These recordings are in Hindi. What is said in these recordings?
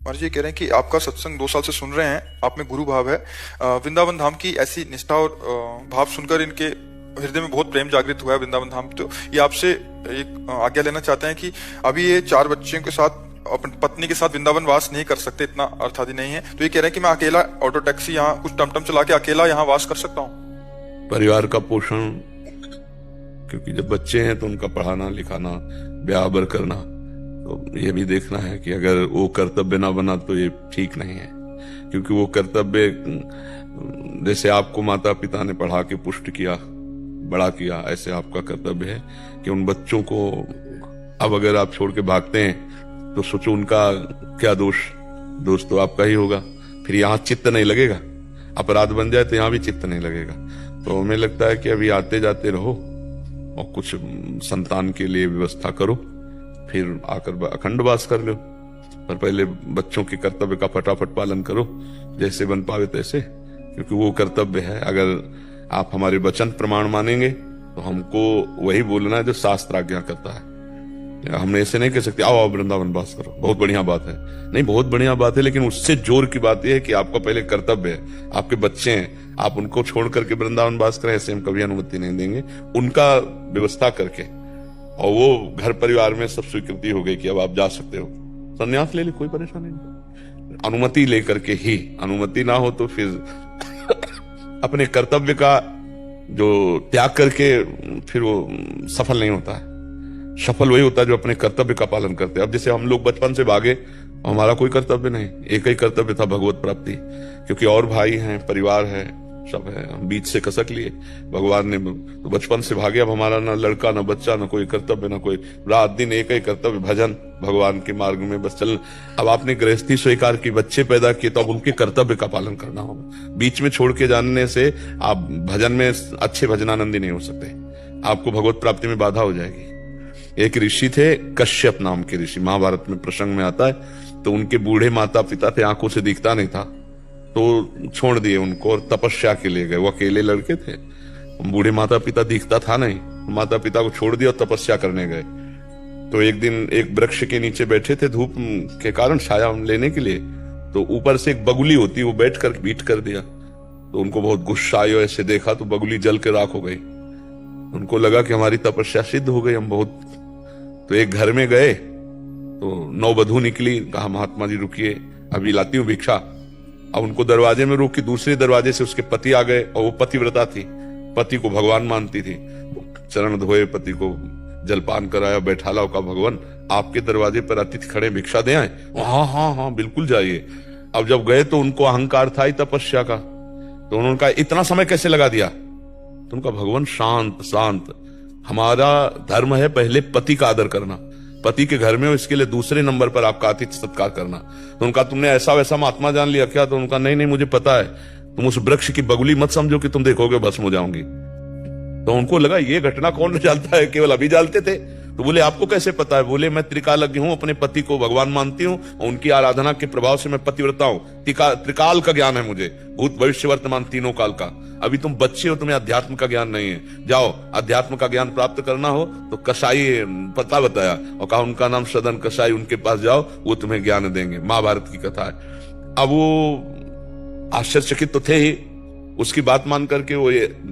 और जी कह रहे हैं कि आपका सत्संग 2 साल से सुन रहे हैं, आप में गुरु भाव है। वृंदावन धाम की ऐसी निष्ठा और भाव सुनकर इनके हृदय में बहुत प्रेम जागृत हुआ है वृंदावन धाम। तो ये आपसे एक आज्ञा लेना चाहते हैं कि अभी ये 4 बच्चों के साथ अपनी पत्नी के साथ वृंदावन वास नहीं कर सकते, इतना अर्थादि नहीं है। तो ये कह रहे हैं कि मैं अकेला ऑटो टैक्सी यहाँ कुछ टमटम चला के अकेला यहाँ वास कर सकता हूँ। परिवार का पोषण, क्योंकि जब बच्चे हैं तो उनका पढ़ाना लिखाना ब्याह बर करना, तो ये भी देखना है कि अगर वो कर्तव्य ना बना तो ये ठीक नहीं है। क्योंकि वो कर्तव्य, जैसे आपको माता पिता ने पढ़ा के पुष्ट किया बड़ा किया, ऐसे आपका कर्तव्य है कि उन बच्चों को अब अगर आप छोड़ के भागते हैं तो सोचो उनका क्या दोष। दोष तो आपका ही होगा। फिर यहाँ चित्त नहीं लगेगा, अपराध बन जाए तो यहाँ भी चित्त नहीं लगेगा। तो हमें लगता है कि अभी आते जाते रहो और कुछ संतान के लिए व्यवस्था करो, फिर आकर अखंड वास कर लो। पर पहले बच्चों के कर्तव्य का फटाफट पालन करो, जैसे बन पावे तैसे, क्योंकि वो कर्तव्य है। अगर आप हमारे वचन प्रमाण मानेंगे तो हमको वही बोलना है जो शास्त्र आज्ञा करता है। हमने ऐसे नहीं कह सकते आओ वृंदावन वास करो, बहुत बढ़िया बात है। नहीं, बहुत बढ़िया बात है, लेकिन उससे जोर की बात यह है कि आपका पहले कर्तव्य है। आपके बच्चे हैं, आप उनको छोड़ करके वृंदावन वास करें, ऐसे हम कभी अनुमति नहीं देंगे। उनका व्यवस्था करके, और वो घर परिवार में सब स्वीकृति हो गई कि अब आप जा सकते हो, संन्यास ले ले, कोई परेशानी नहीं। अनुमति लेकर के ही, अनुमति ना हो तो फिर अपने कर्तव्य का जो त्याग करके फिर वो सफल नहीं होता है। सफल वही होता है जो अपने कर्तव्य का पालन करते हैं। अब जैसे हम लोग बचपन से भागे, हमारा कोई कर्तव्य नहीं, एक ही कर्तव्य था, भगवत प्राप्ति। क्योंकि और भाई हैं, परिवार है, सब है, हम बीच से खसक लिए। भगवान ने तो बचपन से भागे। अब हमारा ना लड़का ना बच्चा ना कोई कर्तव्य, ना कोई, रात दिन एक ही कर्तव्य, भजन, भगवान के मार्ग में बस चल। अब आपने गृहस्थी स्वीकार की, बच्चे पैदा किए, तो अब उनके कर्तव्य का पालन करना होगा। बीच में छोड़ के जानने से आप भजन में अच्छे भजनानंदी नहीं हो सकते, आपको भगवत प्राप्ति में बाधा हो जाएगी। एक ऋषि थे, कश्यप नाम के ऋषि, महाभारत में प्रसंग में आता है। तो उनके बूढ़े माता पिता थे, आंखों से दिखता नहीं था, तो छोड़ दिए उनको और तपस्या के लिए गए। वो अकेले लड़के थे, बूढ़े माता पिता दिखता था नहीं, माता पिता को छोड़ दिया और तपस्या करने गए। तो एक दिन एक वृक्ष के नीचे बैठे थे, धूप के कारण छाया लेने के लिए। तो ऊपर से एक बगुली होती, वो बैठ कर बीट कर दिया। तो उनको बहुत गुस्सा आया, ऐसे देखा तो बगुली जल के राख हो गई। उनको लगा कि हमारी तपस्या सिद्ध हो गई, हम बहुत। तो एक घर में गए तो नौवधू निकली, कहा महात्मा जी रुकिए, अभी लाती हूँ भिक्षा। अब उनको दरवाजे में रोकी, दूसरे दरवाजे से उसके पति आ गए, और वो पतिव्रता थी, पति को भगवान मानती थी। चरण धोए, पति को जलपान कराया, बैठा ला, का भगवान आपके दरवाजे पर अतिथि खड़े, भिक्षा दे आए? हाँ हाँ हाँ बिल्कुल जाइए। अब जब गए तो उनको अहंकार था ही तपस्या का, तो उन्होंने कहा इतना समय कैसे लगा दिया? तो उनका भगवान शांत शांत, हमारा धर्म है पहले पति का आदर करना, पति के घर में हो इसके लिए दूसरे नंबर पर आपका आतिथ्य सत्कार करना। तो उनका तुमने ऐसा वैसा महात्मा जान लिया क्या? तो उनका नहीं नहीं मुझे पता है, तुम उस वृक्ष की बगुली मत समझो कि तुम देखोगे भस्म हो जाओगी। तो उनको लगा ये घटना कौन जानता है, केवल अभी जानते थे। तो बोले आपको कैसे पता है? बोले मैं त्रिकालज्ञ हूं, अपने पति को भगवान मानती हूँ और उनकी आराधना के प्रभाव से मैं पतिव्रता हूं। त्रिकाल का ज्ञान है मुझे, भूत भविष्य वर्तमान तीनों काल का। अभी तुम बच्चे हो, तुम्हें अध्यात्म का ज्ञान नहीं है। जाओ अध्यात्म का ज्ञान प्राप्त करना हो तो कसाई पता बताया और कहा उनका नाम सदन कसाई, उनके पास जाओ, वो तुम्हें ज्ञान देंगे। महाभारत की कथा है। अब वो आश्चर्यचकित तो थे ही, उसकी बात मान करके वो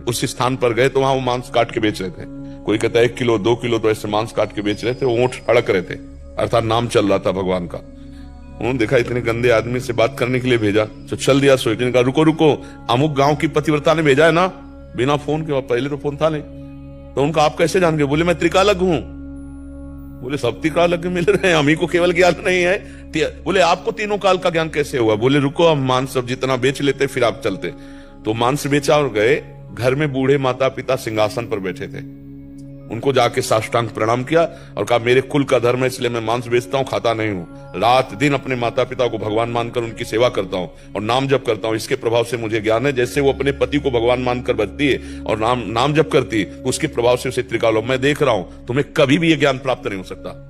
उस स्थान पर गए तो वहां वो मांस काट के बेच रहे थे। कोई कहता है 1 किलो 2 किलो तो ऐसे मांस काट के बेच रहे थे। वो ऊंट अड़क रहे थे, अर्थात नाम चल रहा था भगवान का। उन्होंने देखा इतने गंदे आदमी से बात करने के लिए भेजा, तो चल दिया। सोच ने कहा रुको रुको, अमुक गांव की पतिव्रता ने भेजा है ना, बिना फोन के। पहले तो फोन था नहीं। तो उनका आप कैसे जान गए? बोले मैं त्रिकालज्ञ हूं। बोले सब त्रिकालज्ञ मिल रहे हैं, हम ही को केवल ज्ञान नहीं है। बोले आपको तीनों काल का ज्ञान कैसे हुआ? बोले रुको हम मांस सब जितना बेच लेते फिर आप चलते। तो मांस बेचा और गए। घर में बूढ़े माता पिता सिंहासन पर बैठे थे, उनको जाके साष्टांग प्रणाम किया और कहा मेरे कुल का धर्म है इसलिए मैं मांस बेचता हूं, खाता नहीं हूं। रात दिन अपने माता पिता को भगवान मानकर उनकी सेवा करता हूं और नाम जप करता हूं। इसके प्रभाव से मुझे ज्ञान है। जैसे वो अपने पति को भगवान मानकर बचती है और नाम जप करती है, उसके प्रभाव से उसे त्रिकाल मैं देख रहा हूं। तुम्हें कभी भी ये ज्ञान प्राप्त नहीं हो सकता।